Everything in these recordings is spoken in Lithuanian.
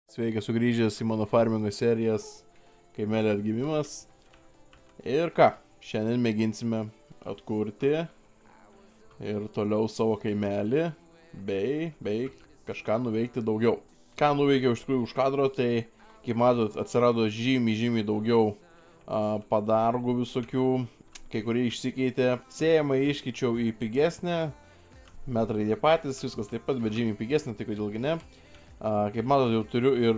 Sveikas sugrįžęs į mano farmingo serijas Kaimelio atgimimas. Ir ką, šiandien mėginsime atkurti ir toliau savo kaimelį, bei kažką nuveikti daugiau. Ką nuveikiau iš tikrųjų už kadro, tai, kaip matot, atsirado žymiai daugiau padargų visokių, kai kurie išsikeitė. Sėjamą iškeičiau į pigesnę, metrai tie patys, viskas taip pat, bet žymiai pigesnė, tai kodėlgi ne. Kaip matot, jau turiu ir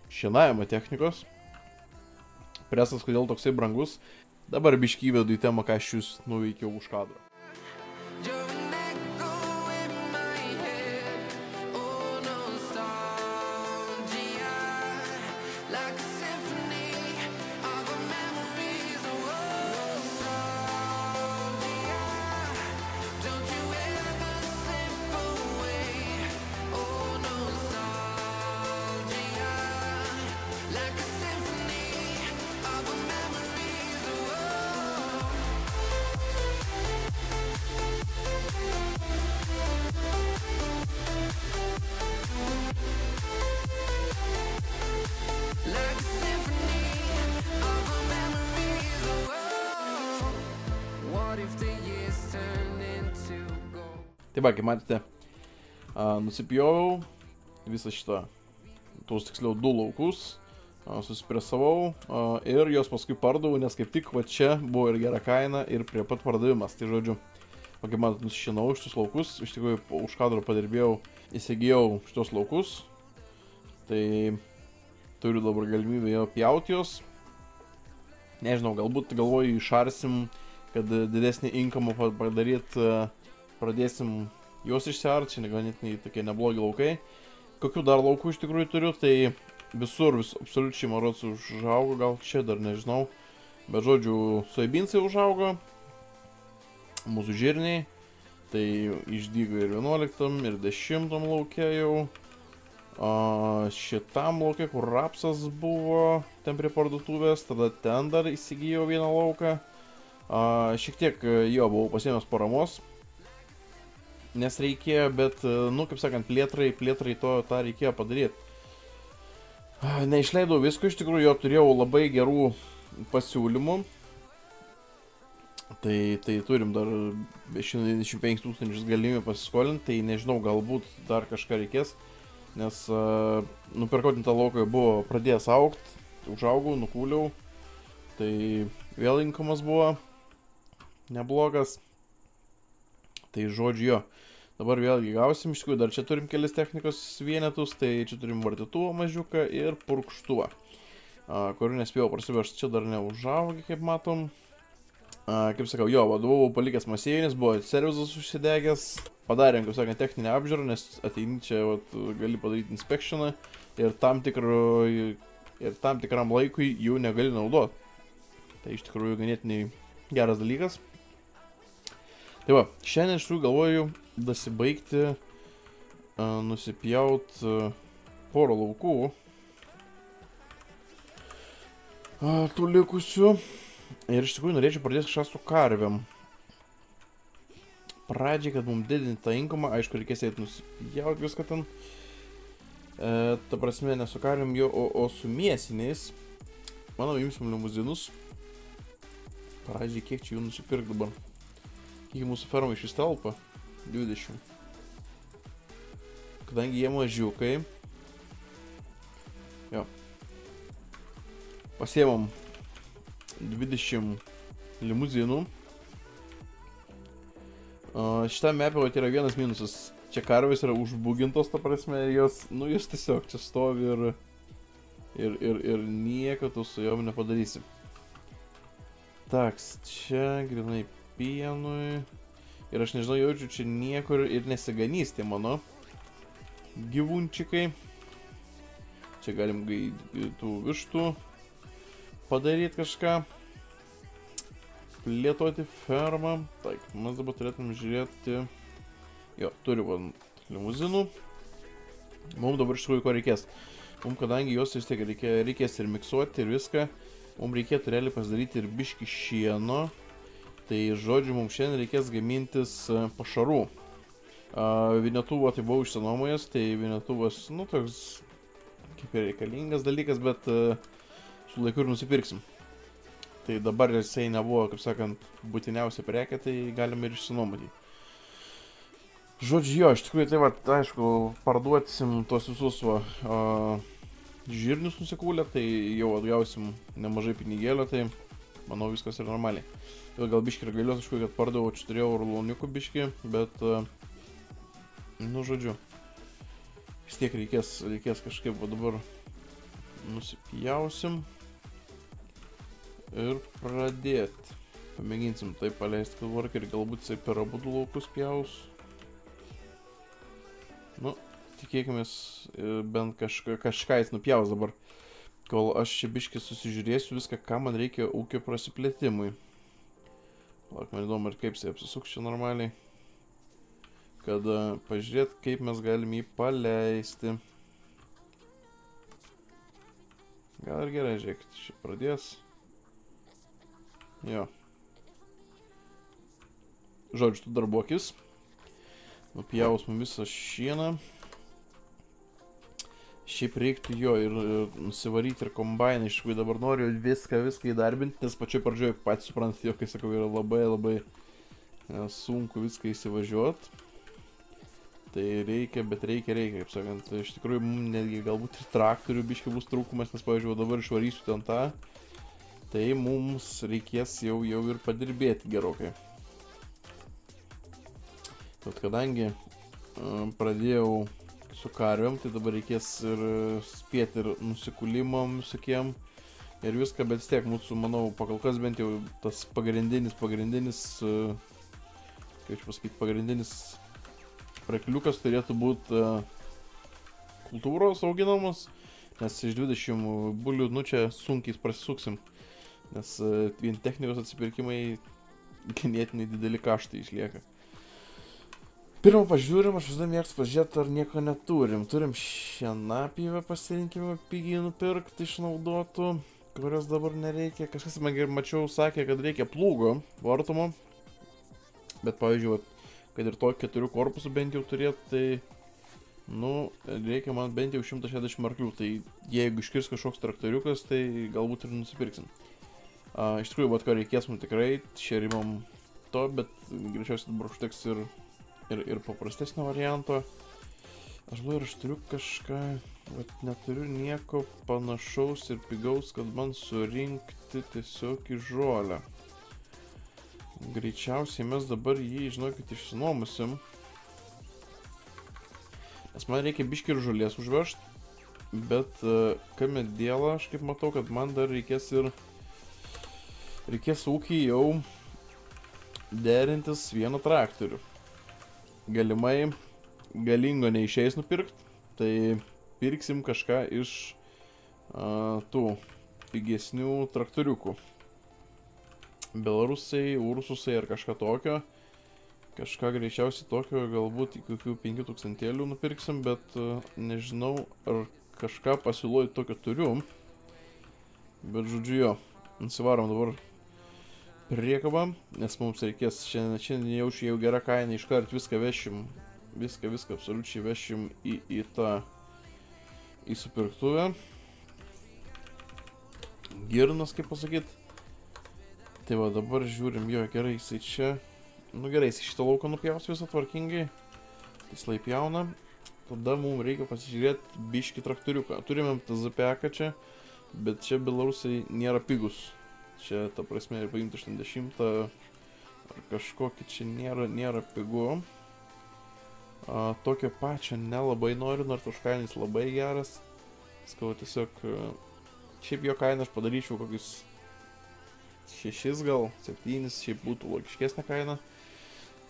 šienavimo technikos. Presas kodėl toksai brangus. Dabar biškį įvedu į temą, ką aš jūs nuveikiau už kadro. Taip, kaip matėte, nusipjoviau visą šitą, tuos tiksliau 2 laukus, susipresavau ir jos paskui pardaviau, nes kaip tik va čia buvo ir gera kaina ir prie pat pardavimas. Tai žodžiu, kaip matot, nusišinau šitus laukus, iš tikrųjų už kadro padirbėjau, įsigijau šitos laukus, tai turiu dabar galimybę jo pjauti jos. Nežinau, galbūt galvoju išarsim, kad didesnį inkamą padaryti, pradėsim juos išsiart, čia ganėtinai tokie neblogi laukai. Kokių dar laukų iš tikrųjų turiu, tai visur, absoliučiai marods užaugo, gal čia dar nežinau. Bet žodžiu, soibinsai užaugo, mūsų žirniai, tai išdygo ir 11 ir 10 lauke jau. Šitam lauke, kur rapsas buvo, ten prie parduotuvės, tada ten dar įsigijau vieną lauką. Šiek tiek jo buvau pasiėmęs paramos, nes reikėjo, bet, nu, kaip sakant, plėtrai tą reikėjo padaryti. Neišleidau visko, iš tikrųjų, jo turėjau labai gerų pasiūlymų. Tai turim dar 195 000 galimybę pasiskolinti, tai nežinau, galbūt dar kažką reikės. Nes nupirkau tą lauką buvo pradėjęs augti, užaugau, nukūliau. Tai vėl inkamas buvo neblogas. Tai žodžiu jo, dabar vėlgi gausim, iš tikrųjų dar čia turim kelis technikos vienetus, tai čia turim vartytuvą mažiuką ir purkštuvą, kurių nespėjau prasivežti, čia dar neužaugi, kaip matom. Kaip sakau, jo, vadovau palikęs masėjinis, buvo servizas užsidegęs, padarėm, kaip sakant, techninę apžiūrą, nes ateini čia, gali padaryti inspektioną ir tam tikram laikui jų negali naudoti. Tai iš tikrųjų ganėtinai geras dalykas. Tai va, šiandien iš tikrųjų galvoju dasibaigti, nusipjaut porą laukų, tų likusių. Ir iš tikrųjų norėčiau pradėti kažką su karvėm. Pradžiai, kad mums didinti tą inkamą, aišku, reikės eiti nusipjauti viską ten. Ta prasme, ne su karvėm jo, o su mėsiniais. Manau, imsim limuzinus. Pradžiai, kiek čia jų nusipirkti dabar. Kiek mūsų ferma iš vis telpa? 20. Kadangi jie mažiukai. Jo. Pasiemam 20 limuzinų. Šitą mapę yra vienas minusas. Čia karvės yra užbugintos, ta prasme, jos tiesiog čia stovi ir nieko tu su jom nepadarysi. Taks, čia grinai pienui. Ir aš nežinau, jaučiu, čia niekur ir nesiganys tie mano gyvūnčikai. Čia galim tų vištų padaryti kažką, plėtoti fermą. Taip, mes dabar turėtum žiūrėti. Jo, turiu limuzinų. Mums dabar iš tikrųjų ko reikės. Mums, kadangi jos vis tiek reikės ir miksuoti ir viską, mums reikėtų realiai pasidaryti ir biškį šieno. Tai žodžiu, mums šiandien reikės gamintis pašarų. Vinetuvą tai buvau išsinuomojęs, tai Vinetuvas, nu, toks kaip ir reikalingas dalykas, bet su laiku ir nusipirksim. Tai dabar jisai nebuvo, kaip sakant, būtiniausia prekė, tai galime ir išsinuomoti. Žodžiu, jo, iš tikrųjų, tai va, aišku, parduosim tos visus žirnius nusikūlę, tai jau atgausim nemažai pinigėlio, tai manau viskas yra normaliai. Tai gal biškį ir gailiuos, aišku, kad pardavau, čia turėjau ruloniukų biškį, bet, nu, žodžiu, vis tiek reikės kažkaip, o dabar nusipjausim ir pradėti. Pamėginsim taip paleisti kalvarką ir galbūt jisai per abudu laukus pjaus. Nu, tikėkimės, bent kažką jis nupjaus dabar, kol aš čia biškį susižiūrėsiu viską, ką man reikia ūkio prasiplėtimui. Lauk, man įdomu ir kaip jisai apsisuks čia normaliai, kad pažiūrėt, kaip mes galim jį paleisti. Gal ir gerai, žiūrėkit, čia pradės. Jo. Žodžiu, tu darbuokis. Nupjaus mums visą šieną. Šiaip reiktų jo ir nusivaryti ir kombainą. Iš tikrųjų dabar noriu viską įdarbinti, nes pačioj pradžioje patys suprantate, jo, kai sakau, yra labai sunku viską įsivažiuoti. Tai reikia, bet reikia, kaip sakant. Iš tikrųjų, netgi galbūt ir traktorių biškai bus trūkumas, nes, pavyzdžiui, dabar išvarysiu ten tą. Tai mums reikės jau ir padirbėti gerokai. Tad kadangi pradėjau su karviam, tai dabar reikės ir spėti ir nusikūlimam visokiem ir viską, bet vis tiek mūsų, manau, pakalkas bent jau tas pagrindinis, kaip čia pasakyti, pagrindinis prekliukas turėtų būti kultūros auginamas, nes iš 20 bulių, nu čia sunkiai prasisuksim, nes vien technikos atsipirkimai ganėtinai dideli kaštai išlieka. Pirmą pažiūrim, aš visada mėgstu pažiūrėti, ar nieko neturim. Turim šienapjūvę pasirinkimą pigiai nupirkti išnaudotų, kurios dabar nereikia. Kažkas man mačiau sakė, kad reikia plūgo vartomo. Bet pavyzdžiui, kad ir to 4 korpusų bent jau turėtų, tai nu, reikia man bent jau 160 arklių. Tai jeigu iškirs kažkoks traktoriukas, tai galbūt ir nusipirksim. Iš tikrųjų, bet ko reikės mums tikrai, šerimam to, bet greičiausiai dabar užteks ir paprastesnio varianto. Aš turiu kažką, bet neturiu nieko panašaus ir pigaus, kad man surinkti tiesiog į žolę. Greičiausiai mes dabar jį, žinokit, išsinuomusim. Nes man reikia biškį ir žolės užvežti, bet kame dėlą, aš kaip matau, kad man dar reikės ūkį jau derintis vieną traktorių. Galimai galingo neišeis nupirkti, tai pirksim kažką iš tų pigesnių traktoriukų. Belarusai, Ursusai ar kažką tokio. Kažką greičiausiai tokio, galbūt į kokių 5000 nupirksim, bet nežinau, ar kažką pasiūloj tokio turiu. Bet žodžiu jo, nusivarom dabar priekabą, nes mums reikės šiandien jau gera kaina, iškart viską vešim, viską absoliučiai vešim į supirktuvę. Girnas, kaip pasakyt. Tai va, dabar žiūrim, jo, gerai, jisai čia, nu gerai, jisai šitą lauką nupjaus visą tvarkingai, jis laipjauna, tada mums reikia pasižiūrėti biškį traktoriuką. Turime TZP-ką čia, bet čia Belarusai nėra pigus. Čia, ta prasme, ir paimti 80 ar kažkokį čia nėra pigu. Tokio pačio nelabai noriu, nors už kainis labai geras. Skau, tiesiog, šiaip jo kainą aš padaryčiau kokius 6 gal, 7, šiaip būtų logiškesnė kaina,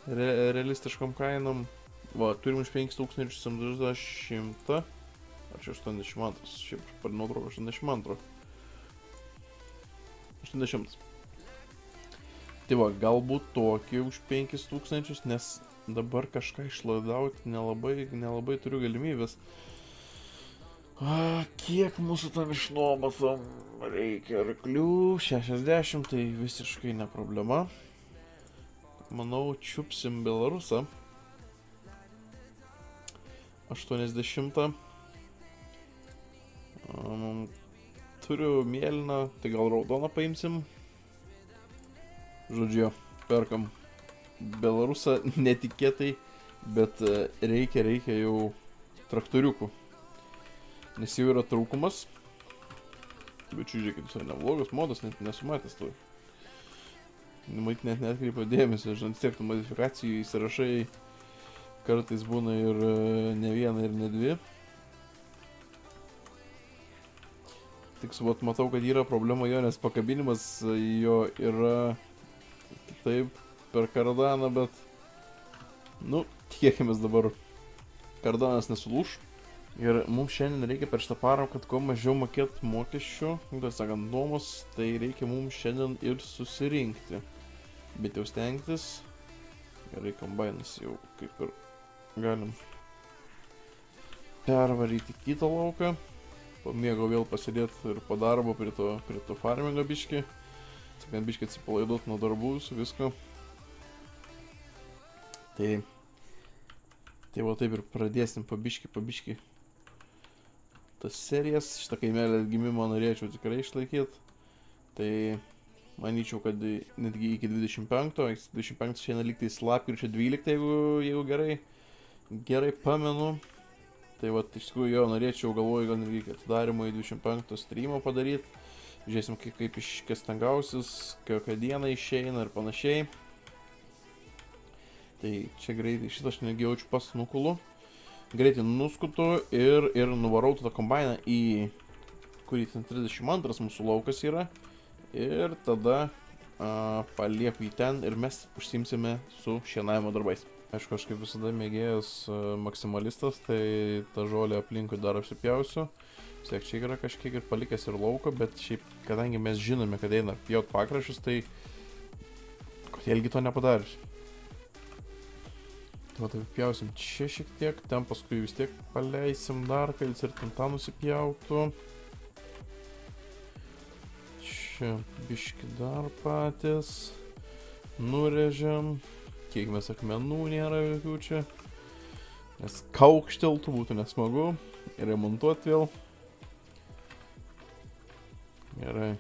realistiškom kainom. Va, turim už 5070, ar čia 82, šiaip per nuotrauką 82. 80. Tai va, galbūt tokį už 5000, nes dabar kažką išlaidauti nelabai turiu galimybės. Kiek mūsų tam išnuomotam reikia arklių? 60, tai visiškai ne problema. Manau, čiupsim Belarusą. 80. Turiu mėlyną, tai gal raudoną paimsim. Žodžiu, perkam Belarusą netikėtai, bet reikia jau traktoriukų. Nes jau yra trūkumas. Bet čia žiūrėkit, visai neblogas modas, net nesumatęs to. Matyt, net netkreipo dėmesio, žinant, tiek tų modifikacijų įsirašai kartais būna ir ne viena, ir ne dvi. Tik suvat matau, kad yra problema jo, nes pakabinimas jo yra kitaip per kardaną, bet nu, tikėkimės dabar kardanas nesulūš. Ir mums šiandien reikia per šitą parą, kad kuo mažiau mokėt mokesčių, tai sakant, nuomos, tai reikia mums šiandien ir susirinkti. Bet jau stengtis. Gerai, kombainas jau kaip ir galim pervaryti kitą lauką. Pamėgau vėl pasidėti ir po darbo prie to farmingo biškį. Sakant, biškį atsipalaiduot nuo darbų, su visko. Tai va taip ir pradėsim pabiškį. Tas serijas, šitą kaimelę atgimimo norėčiau tikrai išlaikyti. Tai manyčiau, kad netgi iki 25. 25 šiandien lygtais lapkričio 12, jeigu gerai pamenu. Tai va, iš tikrųjų jo norėčiau, galvoju, gal netgi atidarimo į 25 streamą padaryti. Žiūrėsim, kaip kas ten gausis, kokią dieną išeina ir panašiai. Tai čia greitai, šitą aš negi jaučiu pas nukulu. Greitai nuskutu ir nuvarau tą kombainą į kurį ten 32 mūsų laukas yra. Ir tada palieku į ten ir mes užsiimsime su šienavimo darbais. Aišku, aš kaip visada mėgėjas maksimalistas, tai tą žolę aplinkui dar apsipjausiu. Tiek čia yra kažkiek ir palikęs ir lauko, bet šiaip, kadangi mes žinome, kad eina pjaut pakraščius, tai kodėlgi to nepadarius. Tai va, taip pjausim čia šiek tiek, ten paskui vis tiek paleisim dar, kad jis ir ten tą nusipjautų. Čia biški dar patys. Nurežiam. Kiek mes akmenų nėra jokių čia. Nes kaukšteltų būtų nesmagu. Ir remontuoti vėl. Gerai.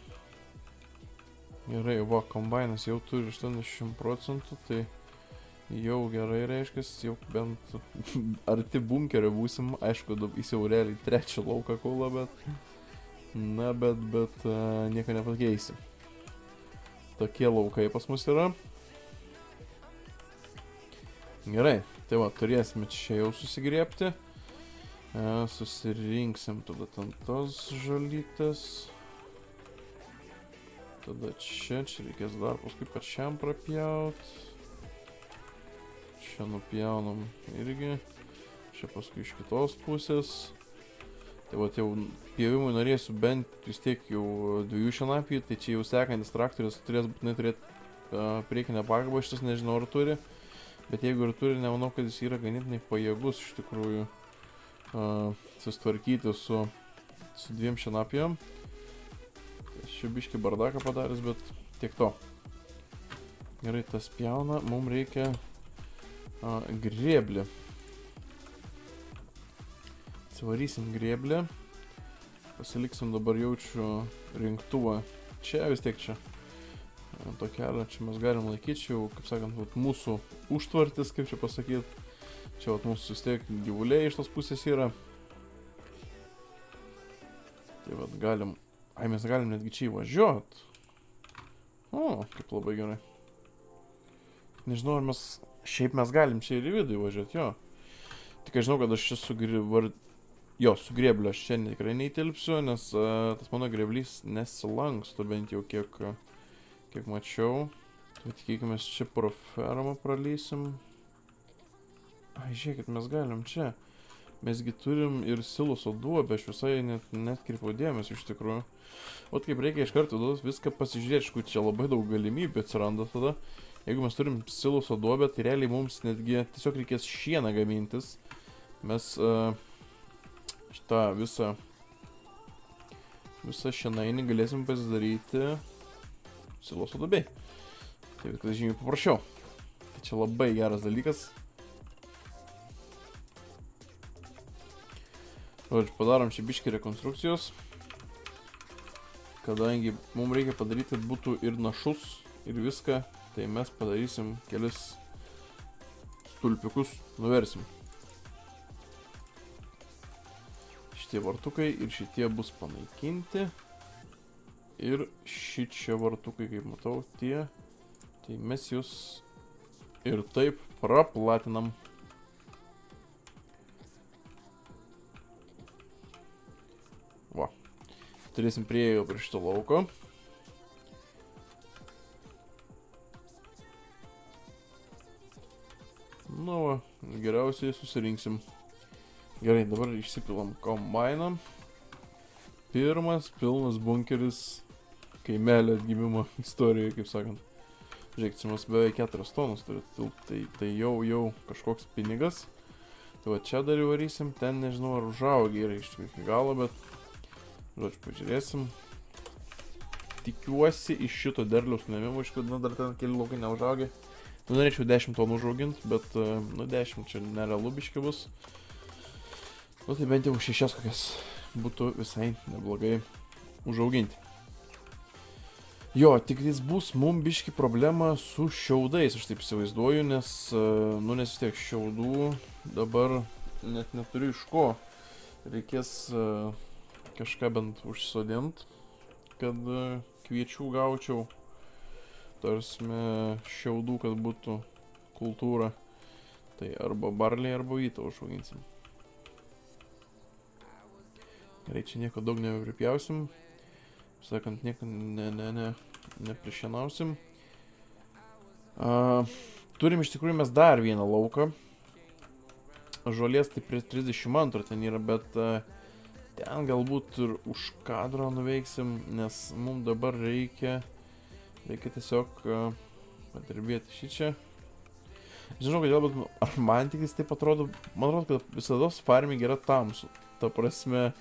Gerai, va, kombainas jau turi 80%, tai jau gerai reiškia, jau bent arti bunkerio būsim. Aišku, jis jau realiai trečią lauką kulą, bet... Na, bet nieko nepakeisi. Tokie laukai pas mus yra. Gerai, tai va, turėsime čia jau susigriebti. Susirinksim tada ten tos žolytės. Tada čia reikės dar paskui pačiam prapjaut. Čia nupjaunam irgi. Čia paskui iš kitos pusės. Tai va, jau pjovimui norėsiu bent vis tiek jau 2 šienapjų, tai čia jau sekantis traktorius turės būtinai turėti priekinę pakabą, šitas nežinau ar turi. Bet jeigu ir turi, nemanau, kad jis yra ganėtinai pajėgus iš tikrųjų susitvarkyti su 2 šienapjom. Aš čia biškį bardaką padaręs, bet tiek to. Gerai, tas pjauna, mums reikia grėblį. Atsivarysim grėblį. Pasiliksim dabar jaučiu rinktuvą. Čia vis tiek čia. To kelio čia mes galim laikyti, čia jau, kaip sakant, mūsų užtvartis, kaip čia pasakyti. Čia mūsų vis tiek gyvuliai iš tos pusės yra. Tai vat galim, mes galim netgi čia įvažiuot. O, kaip labai gerai. Nežinau, ar šiaip mes galim čia ir į vidų įvažiuot, jo. Tik aš žinau, kad aš čia su grėbliu aš čia tikrai neįtilpsiu, nes tas mano grėblys nesilanksto bent jau kiek mačiau. Tai tikėkime, čia pro fermą pralysim. Ai, žiūrėkit, mes galim čia. Mesgi turim ir siloso duobę, aš visai netkreipiau dėmesio iš tikrųjų. O kaip reikia iš karto viską pasižiūrėti, čia labai daug galimybių atsiranda tada. Jeigu mes turim siloso duobę, tai realiai mums netgi tiesiog reikės šieną gamintis. Mes šitą visą šienainį galėsim pasidaryti siloso duobėj. Tai viskas žymiai paprasčiau. Tai čia labai geras dalykas. Žodžiu, padarom čia biškį rekonstrukcijos. Kadangi mums reikia padaryti, kad būtų ir našus, ir viską, tai mes padarysim kelis stulpiukus, nuversim. Šitie vartukai ir šitie bus panaikinti. Ir šičia vartukai, kaip matau, tie, tai mes jūs ir taip praplatinam. Va. Turėsim prieigą prie šito lauko. Nu va, geriausiai susirinksim. Gerai, dabar išsipilam kombainą. Pirmas pilnas bunkeris kaimelio atgimimo istorijoje, kaip sakant. Žiūrėkit, mes beveik 4 tonus turi tilpti, tai jau kažkoks pinigas. Tai va čia dar įvarysim, ten nežinau ar užaugė yra iš tikrųjų iki galo, bet žodžiu, pažiūrėsim. Tikiuosi iš šito derliaus nuėmimo, iš kad dar ten keli laukai neužaugė. Norėčiau 10 tonų užauginti, bet nu 10 čia nerealu biški bus. Nu tai bent jau 6 kokias būtų visai neblogai užauginti. Jo, tik jis bus mum biški problema su šiaudais, aš taip įsivaizduoju, nes, nu nes vis tiek šiaudų dabar net neturiu iš ko. Reikės kažką bent užsodint, kad kviečių gaučiau. Tarsime šiaudų, kad būtų kultūra. Tai arba barlį, arba vytą užauginsim. Gerai, čia nieko daug nepripjausim. Sakant, nieko neprišienausim. Turim iš tikrųjų mes dar vieną lauką. Žolės tai prie 32 ten yra, bet ten galbūt ir už kadro nuveiksim, nes mums dabar reikia tiesiog padirbėti šičia. Žinau, kad galbūt, ar man tik jis taip atrodo, man atrodo, kad visados farming yra tamsu. Ta prasme,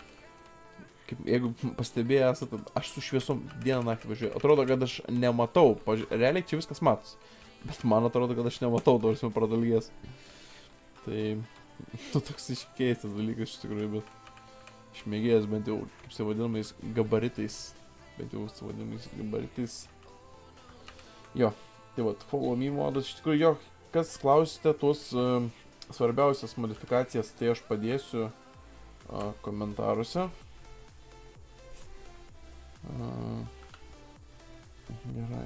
jeigu pastebėję esate, aš su šviesom dieną naktį važiuoju. Atrodo, kad aš nematau. Realiai čia viskas matos. Bet man atrodo, kad aš nematau, tarsi pradalgės. Tai, nu, toks iškeistas dalykas iš tikrųjų, bet išmėgėjęs bent jau, kaip se vadinamais, gabaritais. Bent jau su vadinamais gabaritais. Jo, tai vat, follow me modas. Iš tikrųjų, jo, kas klausite tuos svarbiausias modifikacijas, tai aš padėsiu komentaruose. Gerai.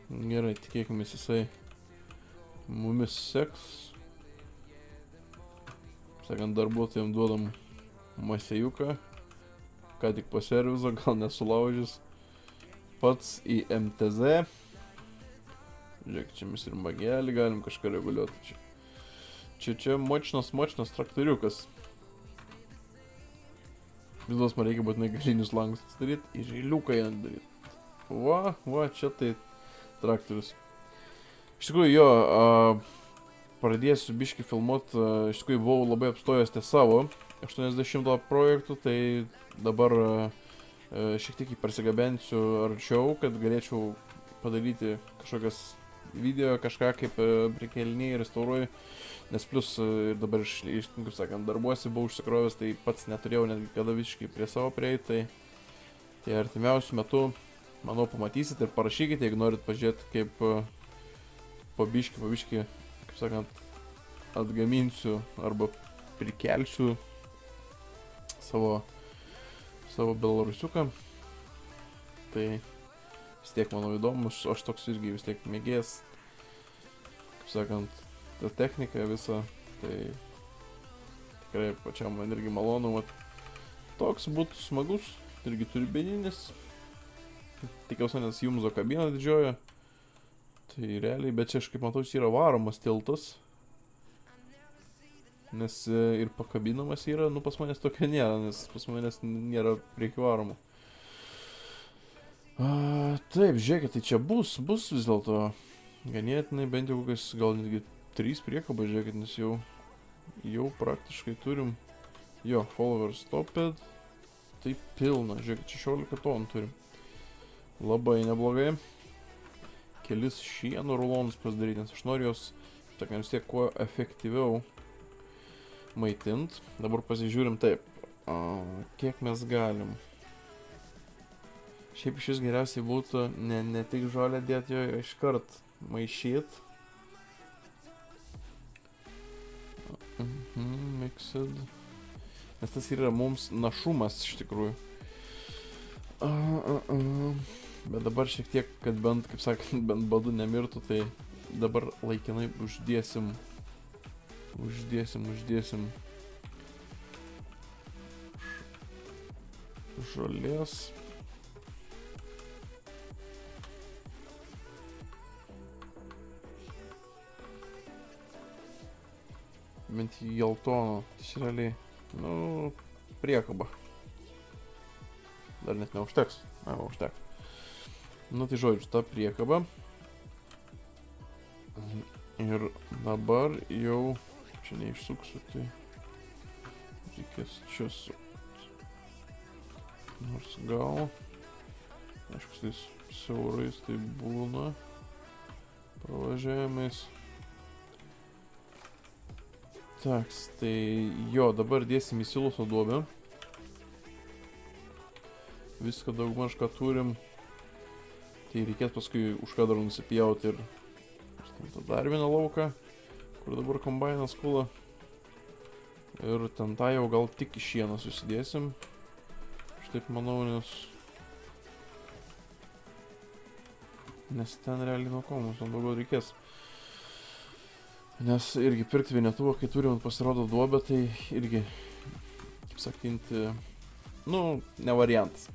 Gerai, tikėkimės jisai mumis seks. Sakant, darbuotojams duodam masėjuką. Ką tik po servizo, gal nesulaužys. Pats į MTZ. Žiūrėk, čia mes ir magelį galim kažką reguliuoti. Čia močnas traktoriukas. Visos man reikia būtinai galinius langus atsidaryti ir eiliuką jam daryti. Va, čia tai traktorius. Iš tikrųjų, jo, pradėsiu biškį filmuot, iš tikrųjų buvau labai apstojęs ties savo 80 projektų, tai dabar šiek tiek jį persigabensiu arčiau, kad galėčiau padaryti kažkokias video, kažką kaip prikelinėjai, restauruoju, nes plus ir dabar kaip sakant, darbuosi, buvau užsikrovęs, tai pats neturėjau netgi kada visiškai prie savo prieiti, tai artimiausių metų, manau, pamatysit ir parašykite, jeigu norit pažiūrėti, kaip po biškį, kaip sakant, atgaminsiu arba prikelsiu savo belarusiuką, tai vis tiek, manau, įdomus, aš toks irgi vis tiek mėgės, kaip sakant, ta technika visa, tai tikrai pačiam man irgi malonu, toks būtų smagus, irgi turbininis, tikiausi, nes Jumzo kabina didžiojo, tai realiai, bet čia aš kaip matau, yra varomas tiltas, nes ir pakabinamas yra, nu pas manęs tokio nėra, nes pas manęs nėra priekivaromų. Taip, žiūrėkit, tai čia bus vis dėlto ganėtinai, bent jau kokias gal netgi 3 priekabas, žiūrėkit, nes jau praktiškai turim, jo, follower stopped, tai pilna, žiūrėkit, 16 tonų turim, labai neblogai. kelis šieno rulonus pasidaryti, nes aš noriu jos, tokia vis tiek, kuo efektyviau maitint. Dabar pasižiūrim taip, kiek mes galim. Šiaip šis geriausiai būtų ne tik žolę dėti, jo iškart maišyt. Mixed. Nes tas yra mums našumas iš tikrųjų. Bet dabar šiek tiek, kad bent, kaip sakant, bent badu nemirtų, tai dabar laikinai uždėsim žolės. Bent geltono, tai realiai, nu, priekaba. Dar net neužteks. Užteks. Nu tai žodžiu, ta priekaba. Ir dabar jau, čia neišsuksiu, tai reikės čia sukti. Nors gal, aišku, tais siaurais tai būna pravažiavimais. Taks, tai jo, dabar dėsim į siloso duobę. Viską daugmaž, ką turim. Tai reikės paskui už kadrą nusipjauti ir dar vieną lauką, kur dabar kombainas kula. Ir ten tą jau gal tik į šieną susidėsim. Aš taip manau, nes ten realiai nuo ko mums daugiau reikės. Nes irgi pirkti vienetuvą, kai turim pasirodo duobę, tai irgi, kaip sakinti, nu, ne variantas.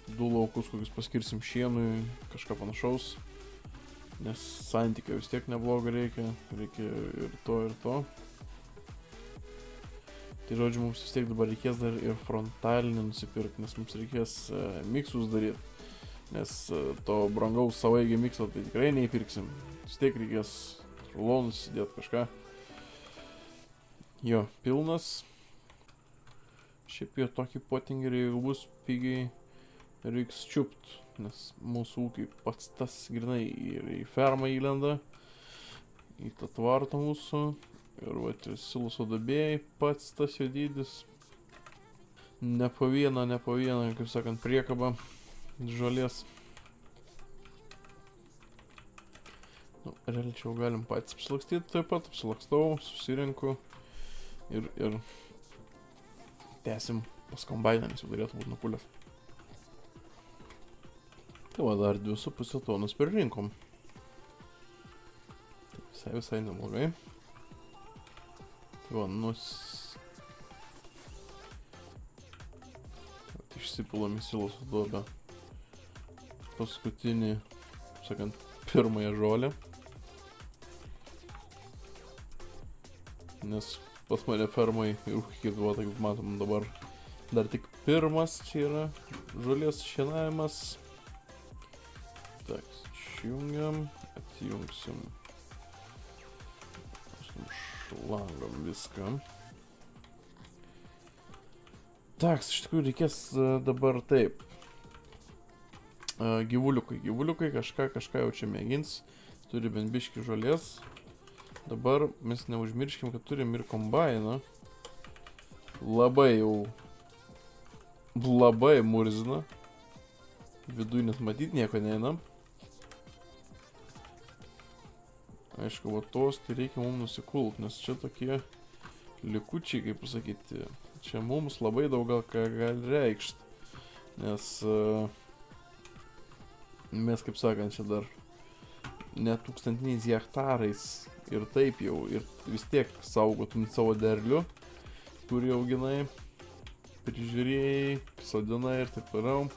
Du laukus, kokius paskirsim šienui, kažką panašaus. Nes santykio vis tiek neblogo reikia ir to. Tai žodžiu, mums vis tiek dabar reikės dar ir frontalinį nusipirkti, nes mums reikės miksus daryti. Nes to brangaus savaigį mikso tai tikrai neįpirksim. Vis tiek reikės rulonus įdėti kažką. Jo, pilnas. Šiaip jo tokį potingerį, jeigu bus pigiai, reiks čiupt, nes mūsų ūkiai pats tas grinai ir į fermą įlenda, į tą tvartą mūsų, ir va, ir siloso dabėjai pats tas jo dydis. Ne po vieną, kaip sakant, priekabą žolės. Nu, realiai čia galim patys apsilakstyti, taip pat apsilakstau, susirinku ir tęsim pas kombainą, nes jau turėtų būti nupulęs. Tai va, dar 2,5 tonos perrinkom. Visai neblogai. Tai va, išsipilam į siloso duobę paskutinį, sakant, pirmąją žolę. Nes pas mane fermai ir ūkiai buvo, tai kaip matom dabar dar tik pirmas čia yra žolės šienavimas. Tak, išjungiam, atjungsim šlangom viską. Tak, iš tikrųjų reikės dabar taip. Gyvuliukai kažką jau čia mėgins. Turi bent biškį žolės. Dabar mes neužmirškim, kad turim ir kombainą. Labai murzina. Viduj net matyt nieko neeinam. Aišku, va tos tai reikia mums nusikult, nes čia tokie likučiai, kaip pasakyti. Čia mums labai daug gal ką gali reikšti. Nes mes, kaip sakant, čia dar ne tūkstantiniais hektarais ir taip jau, ir vis tiek saugotum savo derlių, kurį auginai, prižiūrėjai, sodinai ir taip toliau.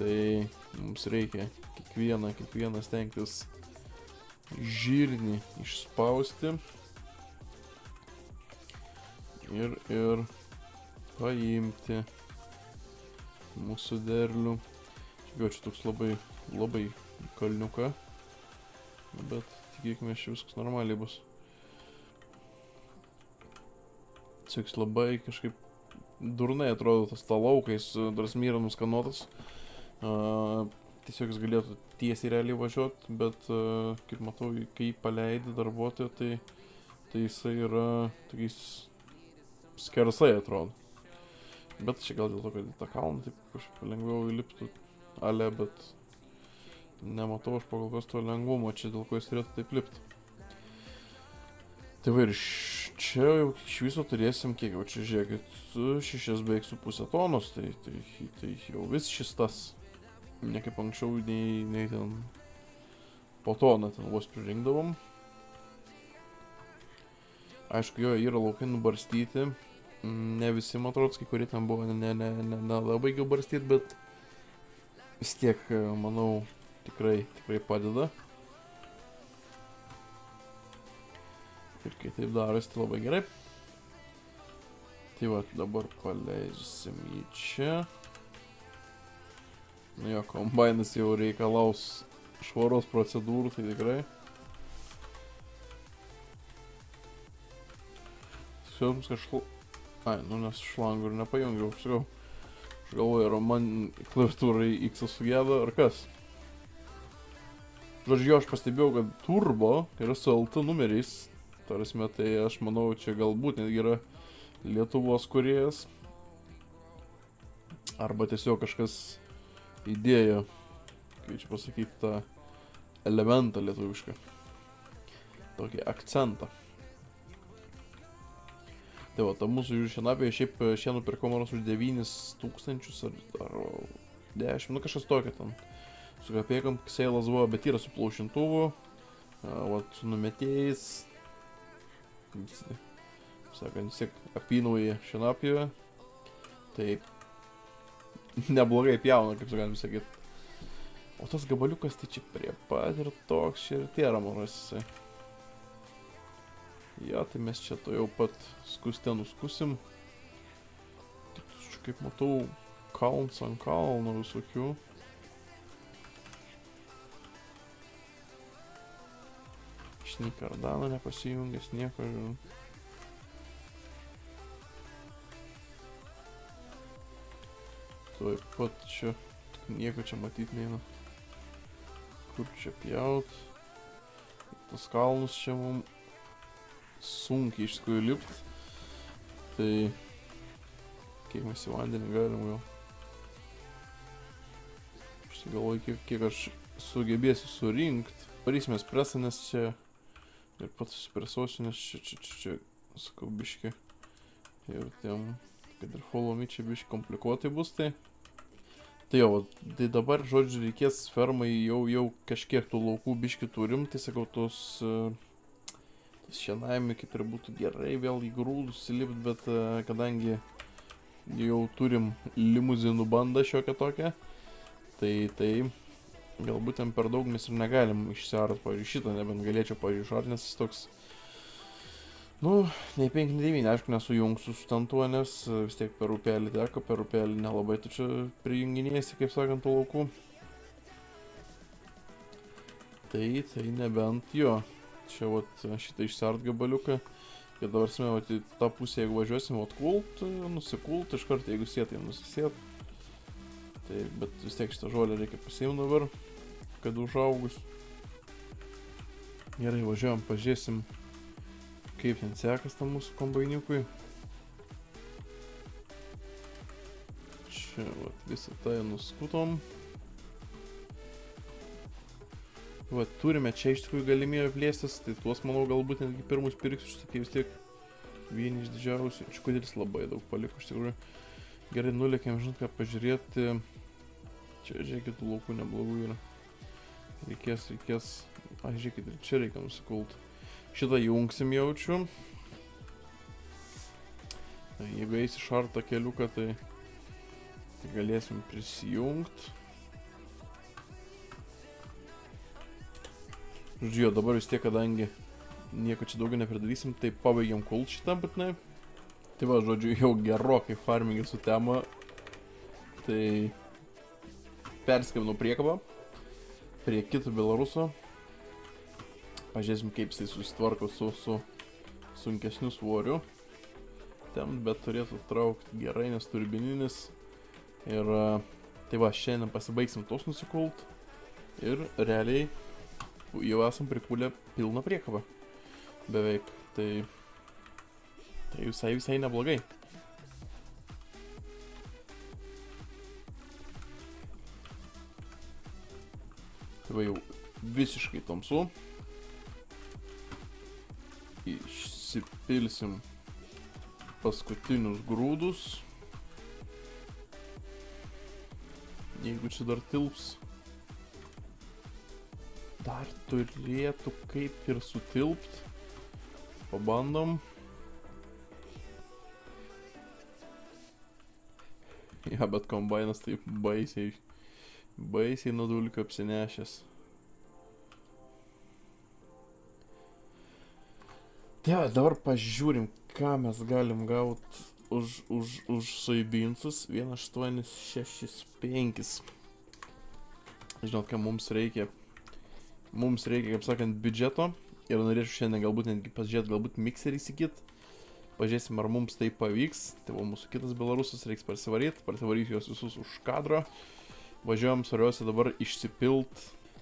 Tai mums reikia kiekvieną stengtis žirnį išspausti ir paimti mūsų derlių. Čia toks labai kalniuka, bet tikėkime, čia viskas normaliai bus. Tiesiog labai kažkaip durnai atrodo tas talaukais, drasmy yra nuskanuotas. tiesiog jis galėtų tiesiai realiai važiuoti, bet kaip matau, kai jį paleidi darbuotoją, tai jisai yra tokiais skersai atrodo. Bet čia gal dėl to, kad į tą kalną taip kažkaip lengviau įliptų ale, bet nematau aš pagal kas to lengvumo, čia dėl ko jis turėtų taip lipti. Tai va ir čia jau iš viso turėsim, kiek jau čia žiūrėkit, 6 beveik su pusę tonos, tai jau vis šis tas. Ne kaip anksčiau, nei ten po toną ten vos pririnkdavom. Aišku, jo yra laukai nubarstyti. Ne visi, man atrodo, kai kurie ten buvo nelabai gau barstyti, bet vis tiek, manau, tikrai padeda. Ir kai taip darosi, tai labai gerai. Tai va, dabar paleisim jį čia. Nu jo, kombainas jau reikalaus švaros procedūrų, tai tikrai. Siūlums kažkaip... Ai, nu nes šlangų ir nepajungiau, sakau. Aš galvoju, ar man klaviatūrai X sugedo, ar kas. Žodžiu, aš pastebėjau, kad turbo yra su LT numeriais. Tarasme, tai aš manau, čia galbūt netgi yra Lietuvos kūrėjas. Arba tiesiog kažkas įdėjo, kaip čia pasakyti, tą elementą lietuvišką. Tokį akcentą. Tai va, ta mūsų šienapė šiaip šienų pirkomaras už 9000 ar 10, nu kažkas tokio ten. Su kapėkam seilas buvo, bet yra su plaušintuvu, va, su numetėjais. Sakant, vis tiek apynauja šienapėje. Tai neblogai pjauna, kaip galim sakyti. O tas gabaliukas tai čia prie pat ir toks čia ir tėra manas jisai. Ja, tai mes čia to jau pat skuste nuskusim. Čia kaip matau, kalns ant kalno visokių. Šnikardano nepasijungęs nieko. Tuoj pat čia nieko čia matyt neina. Kur čia pjaut. Tas kalnus čia mums sunkiai iš tikrųjų lipt. Tai kiek mes į vandenį galim jau. Aš galvoju, kiek aš sugebėsiu surinkt. Parysim espresą, nes čia ir pats susipresosiu, nes čia sakau biški. Ir tiem, kad ir follow me čia biški komplikuotai bus tai. Tai jau, tai dabar, žodžiu, reikės fermai jau kažkiek tų laukų biški turim, tai sakau, tos šienavimai kaip ir būtų gerai vėl į grūdus įlipt, bet kadangi jau turim limuzinų bandą šiokią tokią, tai galbūt ten per daug mes ir negalim išsiart, pavyzdžiui, šitą nebent galėčiau, pavyzdžiui, išart, nes jis toks, nu, nei 5, nei 9, aišku, nesujungsiu su tentuo, nes vis tiek per upelį teko, per upelį nelabai tu čia prijunginėsi, kaip sakant, tų laukų. Tai nebent jo. Čia vat šitą išsiart gabaliuką. Ir dabar sme, vat į tą pusę, jeigu važiuosim, vat kult, nusikult, iš karto, jeigu sėt, tai nusisėt. Tai, bet vis tiek šitą žolę reikia pasiimti dabar, kad užaugus. Gerai, važiuojam, pažiūrėsim, kaip ten sekas tam mūsų kombainiukui. Čia, vat, visą tai nuskutom. Va, turime čia iš tikrųjų galimybę plėstis, tai tuos, manau, galbūt netgi pirmus pirksiu, štai vis tiek vieni iš didžiausių. Škudelis labai daug paliko, iš tikrųjų. Gerai, nulėkėm, žinot, ką pažiūrėti. Čia, žiūrėkit, laukų neblogų yra. Reikės. Ai, žiūrėkit, ir čia reikia nusikult. Šitą jungsim jaučiu. Jeigu eisi šartą keliuką, tai galėsim prisijungt. Žodžiu, dabar vis tiek, kadangi nieko čia daugiau nepridarysim, tai pabaigiam kult šitą būtinai. Tai va, žodžiu, jau gerokai farmingai sutemo. Tai perskabinau priekabą prie kito Belaruso. Pažiūrėsim, kaip jisai susitvarko su sunkesniu svoriu. Ten, bet turėtų traukti gerai, nes turbininis. Ir tai va, šiandien pasibaigsim tos nusikult. Ir realiai jau esam prikūlę pilną priekabą. Beveik. Tai visai neblogai. Tai va jau visiškai tamsu. Išsipilsim paskutinius grūdus. Jeigu čia dar tilps. Dar turėtų kaip ir sutilpt. Pabandom. Ja, bet kombainas taip baisiai nuo dulkių apsinešęs. Tai dabar pažiūrim, ką mes galim gauti už soibinsus. 1865. Žinot, ką mums reikia. Mums reikia, kaip sakant, biudžeto. Ir norėčiau šiandien galbūt netgi pažiūrėti, galbūt mikserį įsigyt. Pažiūrėsim, ar mums tai pavyks. Tai va, mūsų kitas belarusas reiks parsivaryti. Parsivaryti juos visus už kadro. Važiuojam, svarbiausia dabar išsipilt.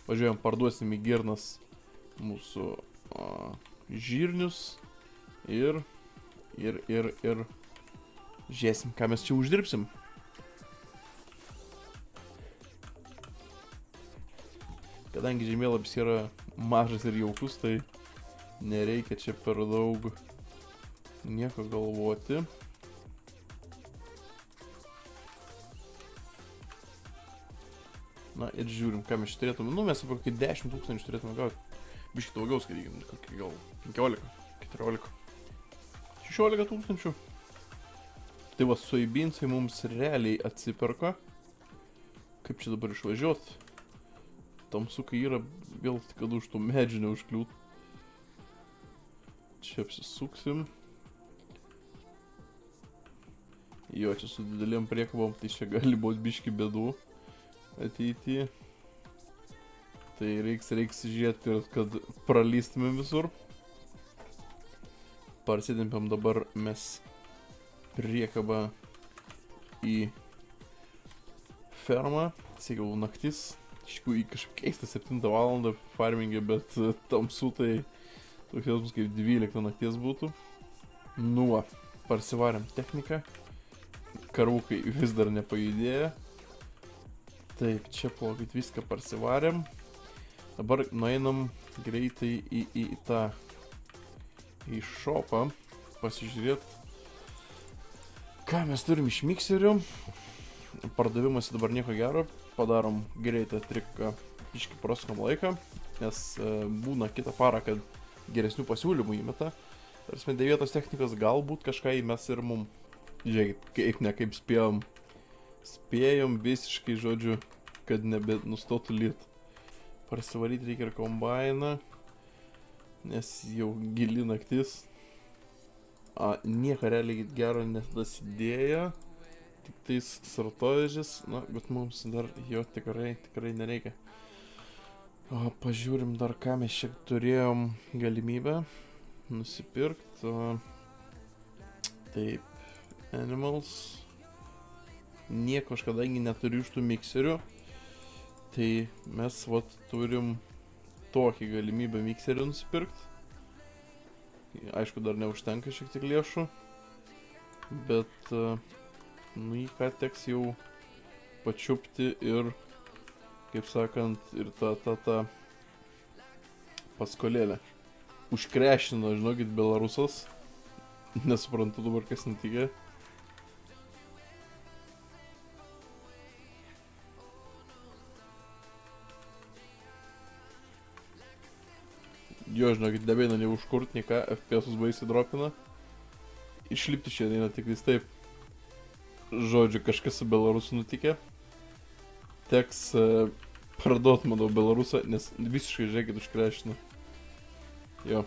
Važiuojam, parduosim į girnas mūsų žirnius. Ir žiūrėsim, ką mes čia uždirbsim. Kadangi žemėlapis yra mažas ir jaukus, tai nereikia čia per daug nieko galvoti. Na ir žiūrim, ką mes čia turėtume. Nu, mes apie kokį 10 000 turėtume gauti. Biškį daugiau skaitykim, kokį gal 15, 14, 16 000. Tai va, soibinsai mums realiai atsiperka. Kaip čia dabar išvažiuot? Tamsu, kai yra vėl tik kad už tų medžių neužkliūt. Čia apsisuksim. Jo, čia su didelėm priekabom, tai čia gali būti biški bėdų ateityje. Tai reiks žiūrėti, kad pralystumėm visur. Parsitempiam dabar mes priekabą į fermą. Sėkiau naktis. Iškiau į kažkaip keistą 7 valandą farmingę, bet tamsu tai toks jausmas kaip 12 nakties būtų. Nu, parsivarėm techniką. Karvukai vis dar nepajudėjo. Taip, čia plaukit viską parsivarėm. Dabar nueinam greitai į šopą pasižiūrėti, ką mes turim iš mikserių. Pardavimas dabar nieko gero. Padarom greitą triką, iški praskom laiką, nes būna kitą parą, kad geresnių pasiūlymų įmeta. Tarsi 9 technikos galbūt kažką įmes ir mum. Žiūrėkit, kaip ne kaip spėjom. Spėjom visiškai, žodžiu, kad nebenustotų lyt. Parsivaryti reikia ir kombainą, nes jau gili naktis. Nieko realiai gero nedasidėjo. Tik tais sartovežis, na, bet mums dar jo tikrai nereikia. Pažiūrim dar, ką mes šiek turėjom galimybę nusipirkti. Taip, animals. Nieko aš kadangi neturiu iš tų mikserių. Tai mes vat turim tokį galimybę mikserių nusipirkti. Aišku, dar neužtenka šiek tiek lėšų. Bet nu, į ką teks jau pačiupti ir, kaip sakant, ir ta paskolėlė. Užkrešino, žinokit, belarusas. Nesuprantu dabar, kas nutikė. Jo, žinokit, nebeina nei užkurt, nei ką, FPS-us baisiai dropina. Išlipti šiandien eina tik vis taip. Žodžiu, kažkas su Belarusu nutikė. Teks parduot, manau, Belarusą, nes visiškai, žiūrėkit, užkrešino. Jo,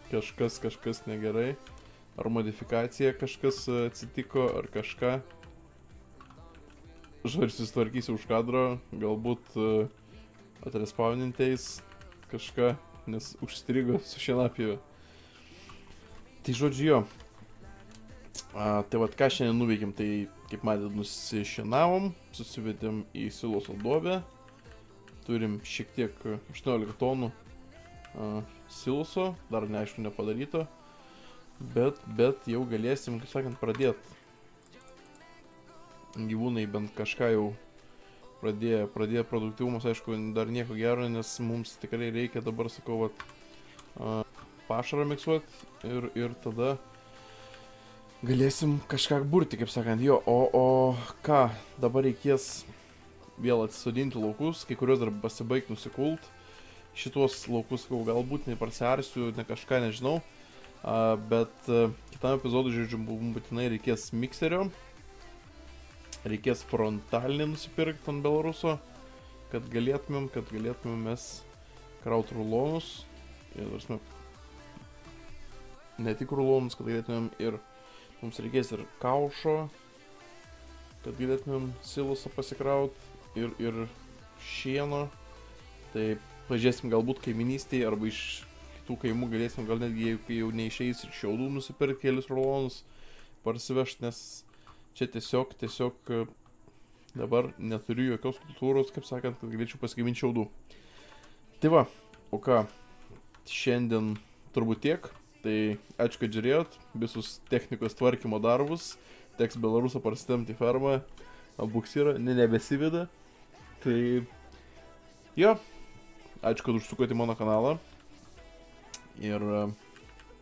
kažkas negerai. Ar modifikacija kažkas atsitiko, ar kažką. Žodžiu, susitvarkysiu už kadro, galbūt atrespawninteis kažką, nes užstrigo su šienapjove. Tai žodžiu, jo. Tai vat ką šiandien nuveikėm, tai kaip matėt nusišienavom, susivedėm į siloso duobę, turim šiek tiek 18 tonų siloso, dar neaišku nepadaryto, bet jau galėsim, kaip sakant, pradėti. Gyvūnai bent kažką jau pradėjo produktyvumas, aišku, dar nieko gero, nes mums tikrai reikia dabar, sakau, pašarą miksuoti ir tada galėsim kažką burti, kaip sakant, jo, o ką, dabar reikės vėl atsisodinti laukus, kai kurios dar pasibaigti nusikult. Šitos laukus, galbūt neparsiarsiu, ne kažką nežinau, bet kitam epizodui, žodžiu, būtinai reikės mikserio, reikės frontalinį nusipirkti ant Belaruso, kad galėtumėm mes kraut rulonus, ir ne tik rulonus, kad galėtumėm ir mums reikės ir kaušo, kad galėtumėm silosą pasikraut ir šieno. Tai pažiūrėsim, galbūt kaiminystėje arba iš kitų kaimų galėsim, gal netgi jau neišeis ir šiaudų nusipirkti kelis rulonus parsivežti, nes čia tiesiog dabar neturiu jokios kultūros, kaip sakant, kad galėčiau pasigaminti šiaudų. Tai va, o ką, šiandien turbūt tiek. Tai ačiū, kad žiūrėjot visus technikos tvarkymo darbus. Teks Belarusą parsitemti į fermą. Buksyrą nebesiveda. Tai jo, ačiū, kad užsukote mano kanalą. Ir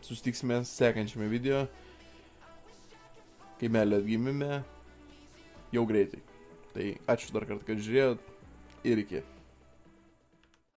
susitiksime sekančiame video. Kaimelio atgimime jau greitai. Tai ačiū dar kartą, kad žiūrėjot ir iki.